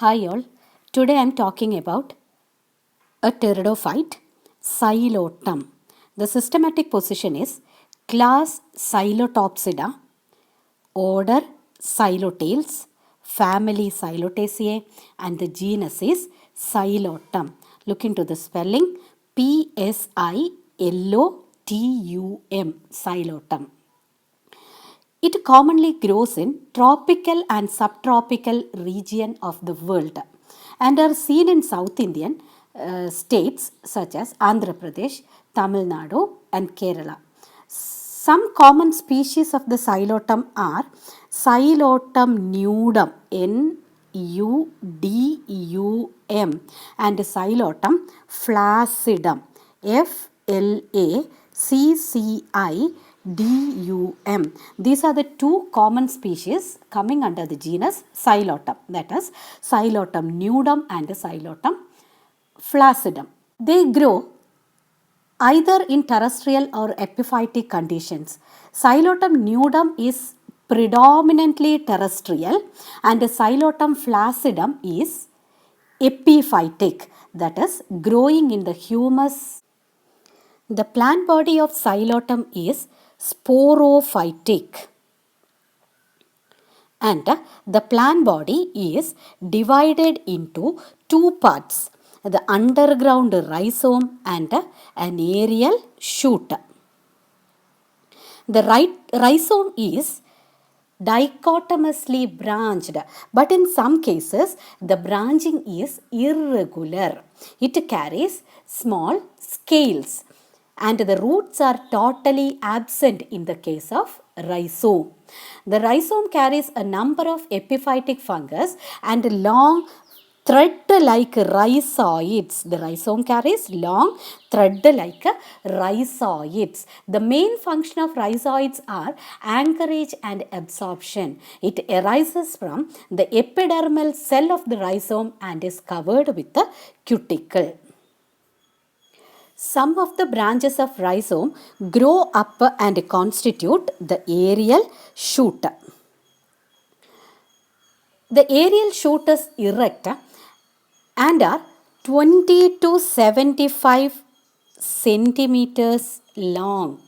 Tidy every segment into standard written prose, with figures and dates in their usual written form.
Hi all, today I am talking about a pteridophyte, Psilotum. The systematic position is class Psilotopsida, order Psilotails, family Psilotaceae, and the genus is Psilotum. Look into the spelling Psilotum, Psilotum. It commonly grows in tropical and subtropical region of the world and are seen in South Indian states such as Andhra Pradesh, Tamil Nadu and Kerala. Some common species of the Psilotum are Psilotum nudum, Nudum, and Psilotum flaccidum, Flaccidum. These are the two common species coming under the genus Psilotum, that is Psilotum nudum and Psilotum flaccidum. They grow either in terrestrial or epiphytic conditions. Psilotum nudum is predominantly terrestrial and Psilotum flaccidum is epiphytic, that is growing in the humus. The plant body of Psilotum is sporophytic and the plant body is divided into two parts, the underground rhizome and an aerial shoot. The rhizome is dichotomously branched, but in some cases the branching is irregular. It carries small scales and the roots are totally absent in the case of rhizome. The rhizome carries a number of epiphytic fungus and long thread-like rhizoids. The rhizome carries long thread-like rhizoids. The main function of rhizoids are anchorage and absorption. It arises from the epidermal cell of the rhizome and is covered with a cuticle. Some of the branches of rhizome grow up and constitute the aerial shoot. The aerial shoot is erect and are 20 to 75 centimeters long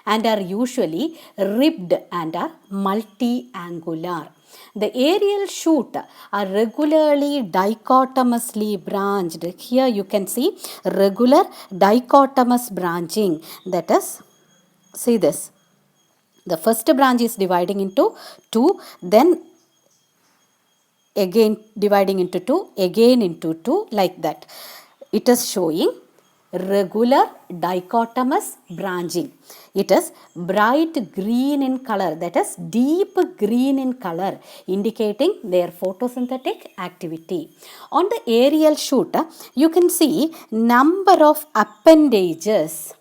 and are usually ribbed and are multi-angular. The aerial shoot are regularly dichotomously branched. Here you can see regular dichotomous branching. That is, see this. The first branch is dividing into two, then again dividing into two, again into two, like that. It is showing regular dichotomous branching. It is bright green in color, that is deep green in color, indicating their photosynthetic activity. On the aerial shoot, you can see number of appendages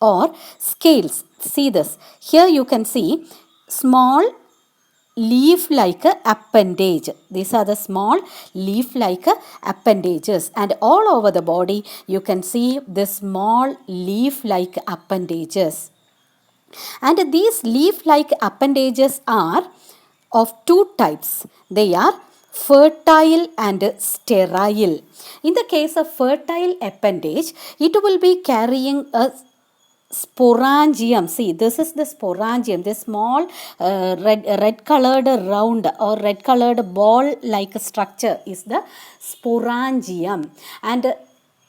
or scales. See this. Here you can see small leaf-like appendage. These are the small leaf-like appendages, and all over the body you can see the small leaf-like appendages. And these leaf-like appendages are of two types. They are fertile and sterile. In the case of fertile appendage, it will be carrying a sporangium. See, this is the sporangium. This small red colored round or red colored ball like structure is the sporangium, and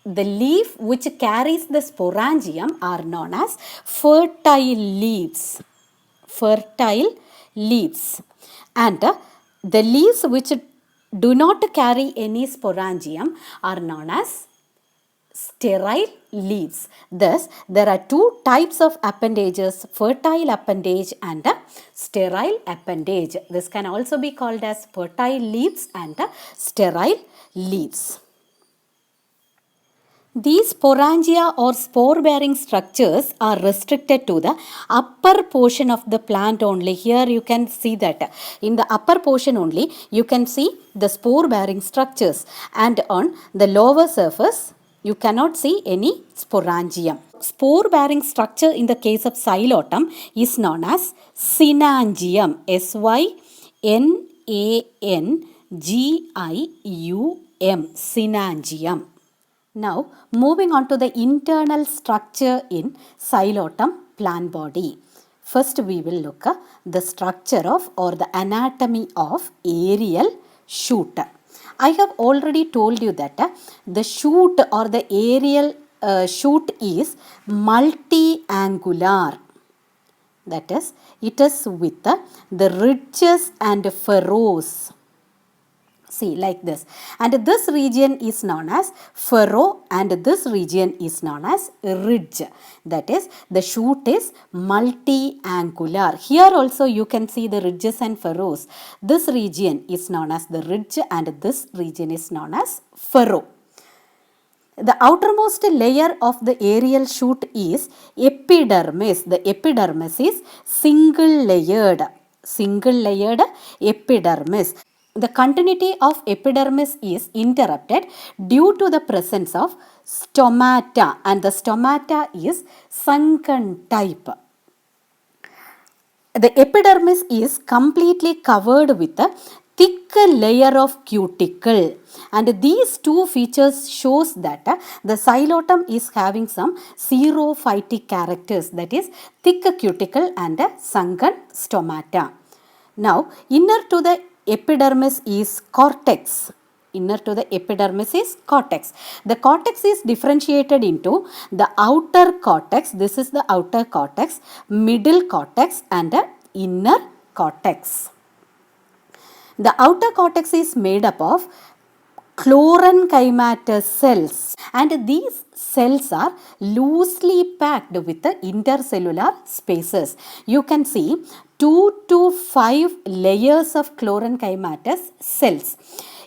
the leaf which carries the sporangium are known as fertile leaves. Fertile leaves. And the leaves which do not carry any sporangium are known as sterile leaves. Thus, there are two types of appendages, fertile appendage and sterile appendage. This can also be called as fertile leaves and sterile leaves. These sporangia or spore-bearing structures are restricted to the upper portion of the plant only. Here you can see that in the upper portion only you can see the spore-bearing structures, and on the lower surface you cannot see any sporangium. Spore-bearing structure in the case of Psilotum is known as synangium. Synangium. Synangium. Now, moving on to the internal structure in xylotum plant body. First, we will look at the structure of or the anatomy of aerial shoot. I have already told you that the shoot or the aerial shoot is multi-angular. That is, it is with the ridges and furrows. See, like this. And this region is known as furrow and this region is known as ridge. That is, the shoot is multi-angular. Here also you can see the ridges and furrows. This region is known as the ridge and this region is known as furrow. The outermost layer of the aerial shoot is epidermis. The epidermis is single layered epidermis. The continuity of epidermis is interrupted due to the presence of stomata, and the stomata is sunken type. The epidermis is completely covered with a thick layer of cuticle, and these two features shows that the xylotum is having some xerophytic characters, that is thick cuticle and sunken stomata. Now, inner to the epidermis is cortex. Inner to the epidermis is cortex. The cortex is differentiated into the outer cortex, this is the outer cortex, middle cortex and the inner cortex. The outer cortex is made up of chlorenchymatous cells, and these cells are loosely packed with the intercellular spaces. You can see 2 to 5 layers of chlorenchymatous cells.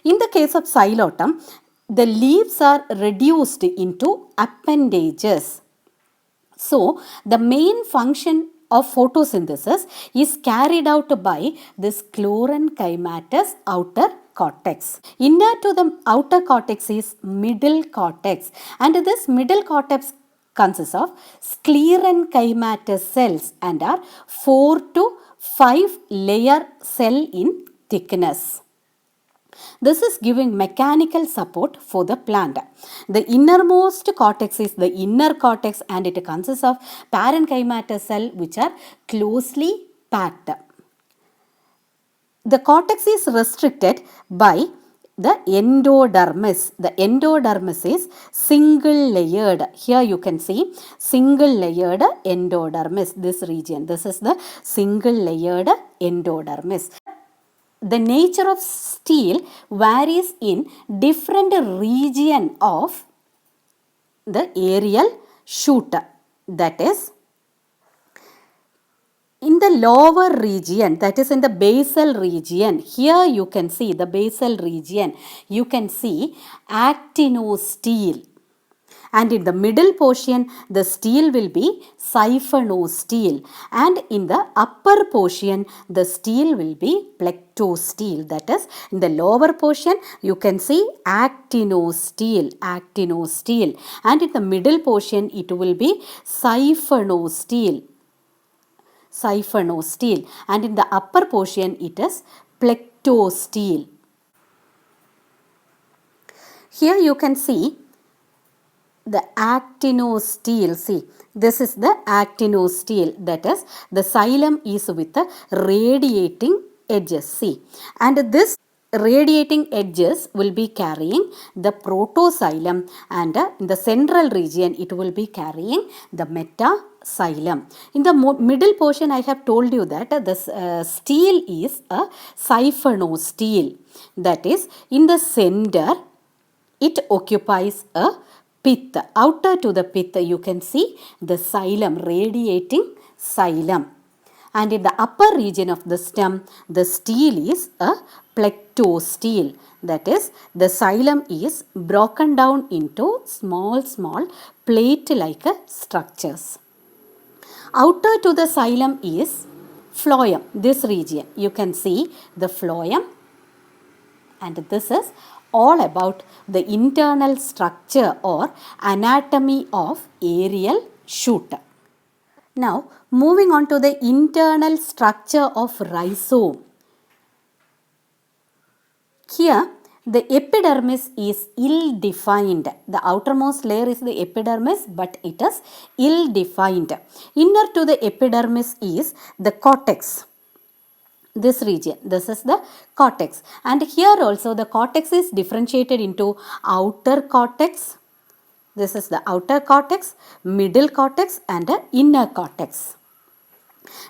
In the case of xylotum, the leaves are reduced into appendages. So, the main function of photosynthesis is carried out by this chlorenchymatous outer cortex. Inner to the outer cortex is middle cortex, and this middle cortex consists of sclerenchymatous cells and are 4 to 5 layer cell in thickness. This is giving mechanical support for the plant. The innermost cortex is the inner cortex and it consists of parenchymatous cell which are closely packed. The cortex is restricted by the endodermis. The endodermis is single layered. Here you can see single layered endodermis, this region. This is the single layered endodermis. The nature of steel varies in different region of the aerial shoot. That is, in the lower region, that is in the basal region, here you can see the basal region, you can see actinosteel. And in the middle portion, the steel will be siphonosteel. And in the upper portion, the steel will be plectosteel. That is, in the lower portion, you can see actinosteel. And in the middle portion, it will be siphonosteel. And in the upper portion, it is plectosteel. Here you can see the actinosteel. See, this is the actinosteel, that is the xylem is with the radiating edges. See, and this radiating edges will be carrying the protoxylem, and in the central region it will be carrying the metaxylem. In the middle portion, I have told you that the steel is a siphonosteel. That is, in the center it occupies a pith. Outer to the pith, you can see the xylem, radiating xylem. And in the upper region of the stem, the steel is a plectosteel. That is, the xylem is broken down into small plate-like structures. Outer to the xylem is phloem, this region. You can see the phloem, and this is all about the internal structure or anatomy of aerial shoot. Now, moving on to the internal structure of rhizome. Here the epidermis is ill-defined. The outermost layer is the epidermis, but it is ill-defined. Inner to the epidermis is the cortex. This region, this is the cortex, and here also the cortex is differentiated into outer cortex. This is the outer cortex, middle cortex, and the inner cortex.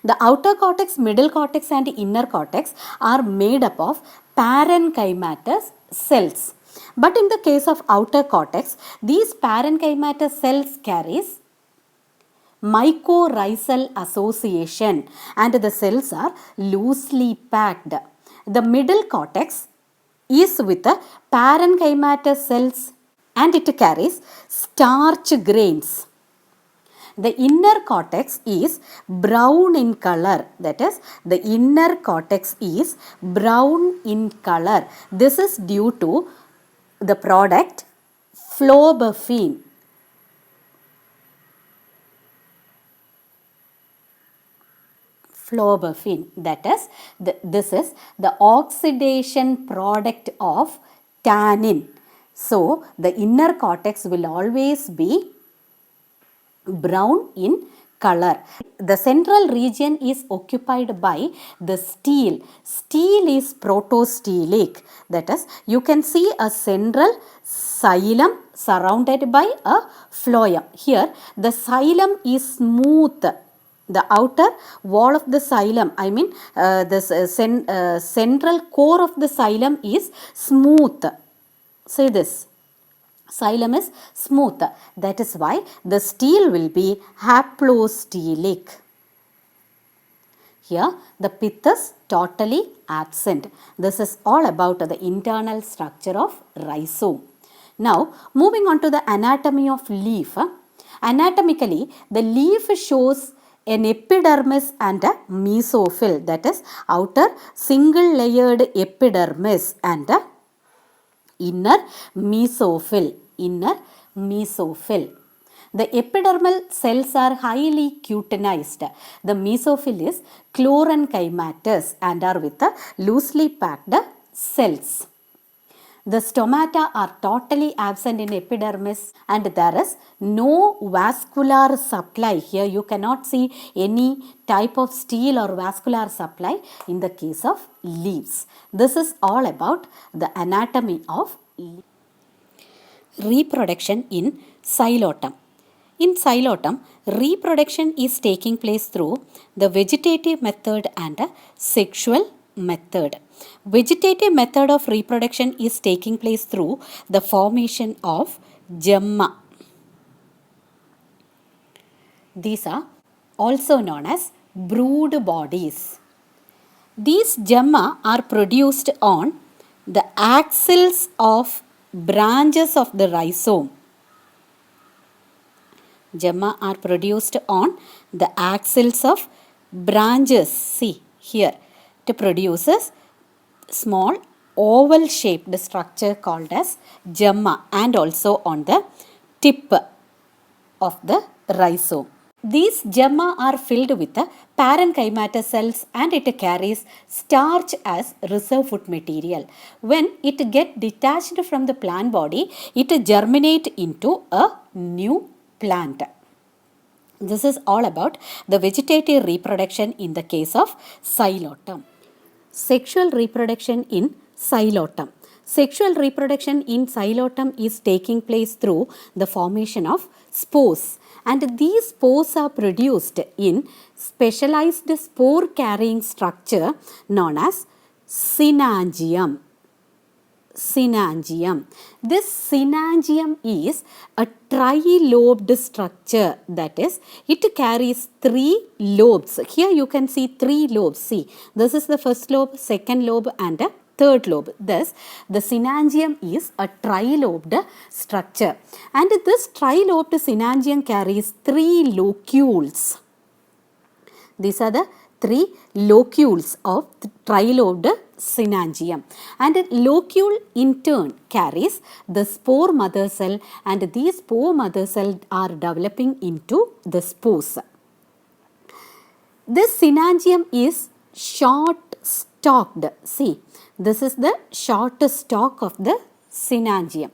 The outer cortex, middle cortex, and inner cortex are made up of parenchymatous cells. But in the case of outer cortex, these parenchymatous cells carries mycorrhizal association and the cells are loosely packed. The middle cortex is with the parenchymatous cells and it carries starch grains. The inner cortex is brown in color. That is, the inner cortex is brown in color. This is due to the product phlobophene. Phlobophene, that is, this is the oxidation product of tannin. So, the inner cortex will always be brown in color. The central region is occupied by the stele. Stele is protostelic. That is, you can see a central xylem surrounded by a phloem. Here, the xylem is smooth. The outer wall of the xylem, I mean the central core of the xylem is smooth. See this. Xylem is smooth. That is why the stele will be haplostelic. Here the pith is totally absent. This is all about the internal structure of rhizome. Now moving on to the anatomy of leaf. Anatomically, the leaf shows an epidermis and a mesophyll, that is outer single layered epidermis and a inner mesophyll. The epidermal cells are highly cutinized. The mesophyll is chlorenchymatous and are with the loosely packed cells. The stomata are totally absent in epidermis and there is no vascular supply. Here you cannot see any type of stele or vascular supply in the case of leaves. This is all about the anatomy of leaves. Reproduction in xylotem. In xylotem, reproduction is taking place through the vegetative method and a sexual method. Vegetative method of reproduction is taking place through the formation of gemma. These are also known as brood bodies. These gemma are produced on the axils of branches of the rhizome. Gemma are produced on the axils of branches. See here, it produces small oval shaped structure called as gemma and also on the tip of the rhizome. These gemma are filled with the parenchymatous cells and it carries starch as reserve food material. When it gets detached from the plant body, it germinates into a new plant. This is all about the vegetative reproduction in the case of xylotem. Sexual reproduction in xylotem. Sexual reproduction in xylotem is taking place through the formation of spores, and these spores are produced in specialized spore carrying structure known as synangium. This synangium is a trilobed structure, that is, it carries 3 lobes. Here you can see 3 lobes. See, this is the first lobe, second lobe, and a third lobe. Thus, the synangium is a trilobed structure, and this trilobed synangium carries 3 locules. These are the 3 locules of the trilobed synangium, and a locule in turn carries the spore mother cell, and these spore mother cells are developing into the spores. This synangium is short stalked. See, This is the short stalk of the synangium.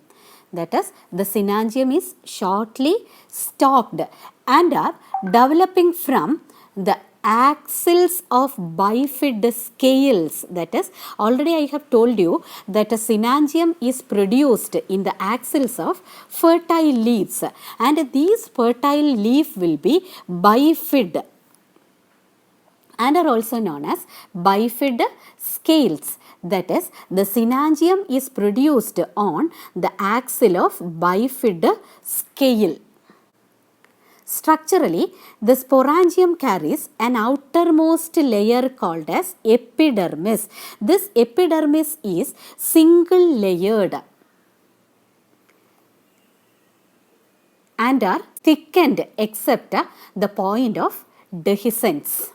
That is, the synangium is shortly stalked and are developing from the axils of bifid scales. That is, already I have told you that a synangium is produced in the axils of fertile leaves, and these fertile leaf will be bifid and are also known as bifid scales. That is, the synangium is produced on the axil of bifid scale. Structurally, the sporangium carries an outermost layer called as epidermis. This epidermis is single layered and are thickened except the point of dehiscence.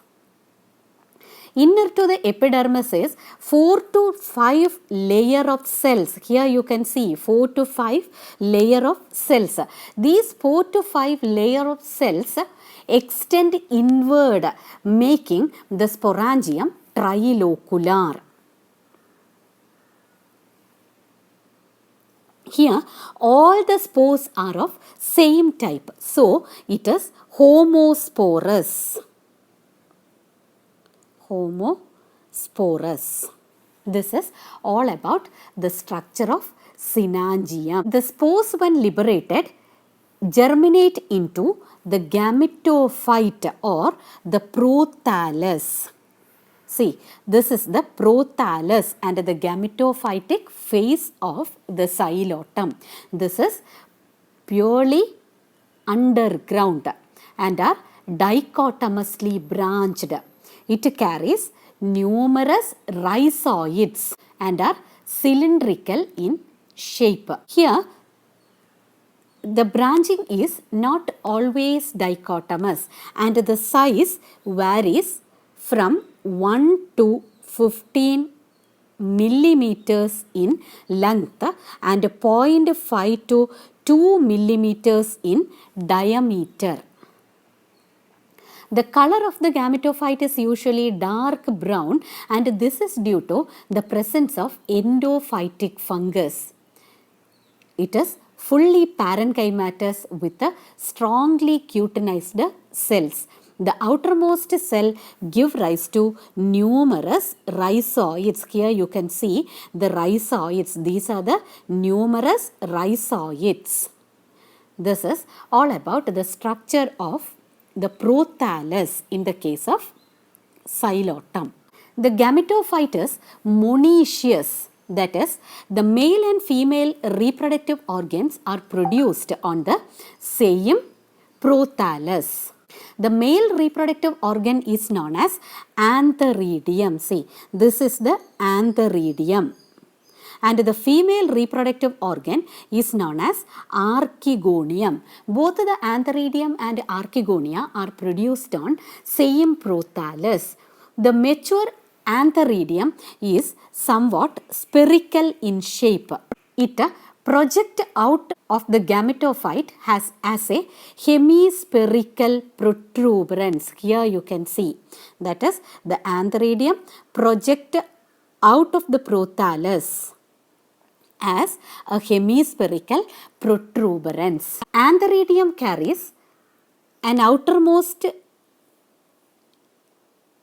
Inner to the epidermis is 4 to 5 layer of cells. Here you can see 4 to 5 layer of cells. These 4 to 5 layer of cells extend inward, making the sporangium trilocular. Here all the spores are of same type. So it is homosporous. Homosporous. This is all about the structure of synangium. The spores, when liberated, germinate into the gametophyte or the prothallus. See, this is the prothallus and the gametophytic phase of the xylotum. This is purely underground and are dichotomously branched. It carries numerous rhizoids and are cylindrical in shape. Here, the branching is not always dichotomous and the size varies from 1 to 15 millimeters in length and 0.5 to 2 millimeters in diameter. The color of the gametophyte is usually dark brown, and this is due to the presence of endophytic fungus. It is fully parenchymatous with a strongly cutinized cells. The outermost cell give rise to numerous rhizoids. Here you can see the rhizoids. These are the numerous rhizoids. This is all about the structure of the prothallus in the case of xylotum. The gametophyte is monoecious. That is, the male and female reproductive organs are produced on the same prothallus. The male reproductive organ is known as antheridium. See, this is the antheridium. And the female reproductive organ is known as archegonium. Both the antheridium and archegonia are produced on same prothallus. The mature antheridium is somewhat spherical in shape. It projects out of the gametophyte as a hemispherical protuberance. Here you can see, that is, the antheridium project out of the prothallus as a hemispherical protuberance. Antheridium carries an outermost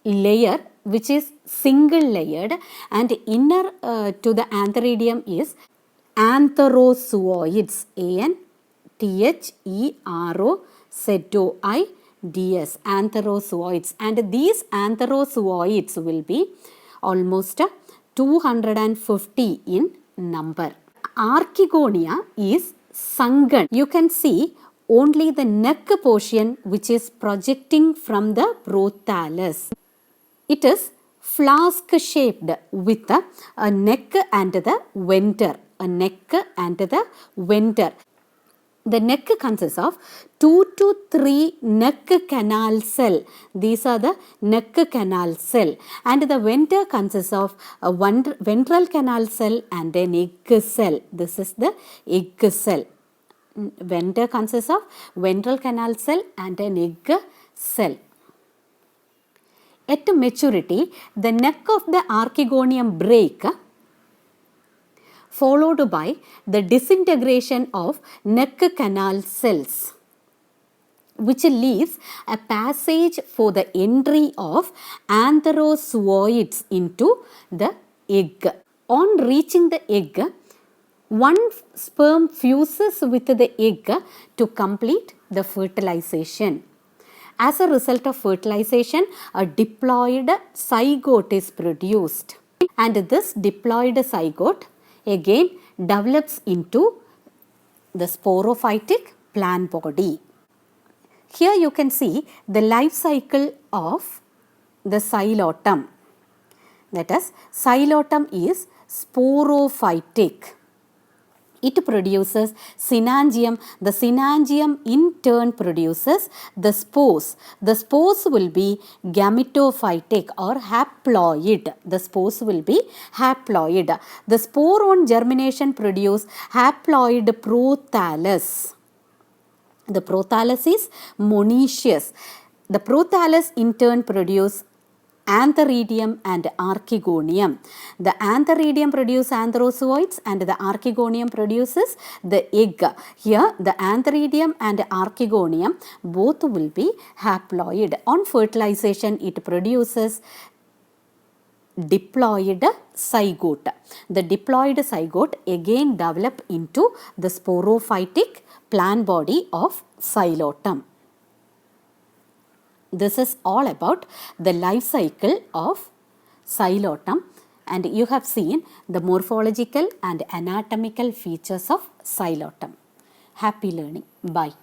layer which is single layered, and inner to the antheridium is antherozooids. ANTHEROZOIDS. Antherozooids. And these antherozooids will be almost 250 in number. Archegonia is sunken. You can see only the neck portion which is projecting from the prothallus. It is flask shaped with a neck and the venter. A neck and the venter. The neck consists of 2 to 3 neck canal cell. These are the neck canal cell. And the venter consists of a ventral canal cell and an egg cell. This is the egg cell. Venter consists of ventral canal cell and an egg cell. At maturity, the neck of the archegonium break followed by the disintegration of neck canal cells, which leaves a passage for the entry of antherozooids into the egg. On reaching the egg, one sperm fuses with the egg to complete the fertilization. As a result of fertilization, a diploid zygote is produced. And this diploid zygote again develops into the sporophytic plant body. Here you can see the life cycle of the xylotum. That is, xylotum is sporophytic. It produces synangium. The synangium in turn produces the spores. The spores will be gametophytic or haploid. The spores will be haploid. The spore on germination produce haploid prothallus. The prothallus is monoecious. The prothallus in turn produce antheridium and archegonium. The antheridium produces antherozooids and the archegonium produces the egg. Here the antheridium and archegonium both will be haploid. On fertilization it produces diploid zygote. The diploid zygote again develop into the sporophytic plant body of xylotum. This is all about the life cycle of xylotum, and you have seen the morphological and anatomical features of xylotum. Happy learning. Bye.